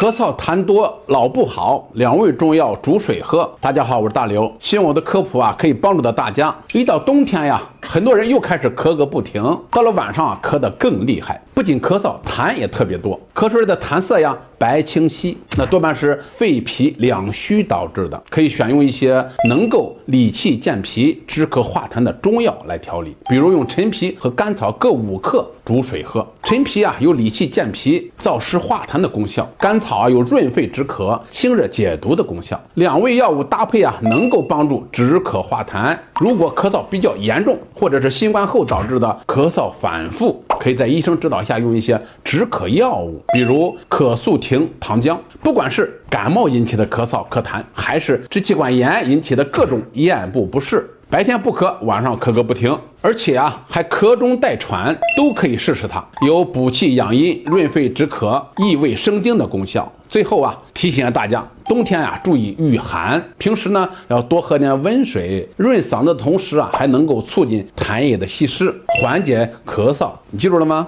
咳嗽痰多老不好，两味中药煮水喝。大家好，我是大刘，希望我的科普可以帮助到大家。一到冬天呀，很多人又开始咳个不停，到了晚上咳得更厉害，不仅咳嗽，痰也特别多，咳出来的痰色白清晰，那多半是肺脾两虚导致的，可以选用一些能够理气健脾、止咳化痰的中药来调理，比如用陈皮和甘草各5克煮水喝。陈皮有理气健脾、燥湿化痰的功效，甘草有润肺止咳、清热解毒的功效。两味药物搭配能够帮助止咳化痰。如果咳嗽比较严重，或者是新冠后导致的咳嗽反复，可以在医生指导下用一些止咳药物，比如可塑停糖浆。不管是感冒引起的咳嗽咳痰，还是支气管炎引起的各种咽部不适，白天不咳，晚上咳个不停，而且还咳中带喘，都可以试试它，有补气养阴、润肺止咳、益胃生津的功效。最后提醒大家，冬天注意御寒，平时要多喝点温水，润嗓子的同时还能够促进痰液的吸湿，缓解咳嗽。你记住了吗？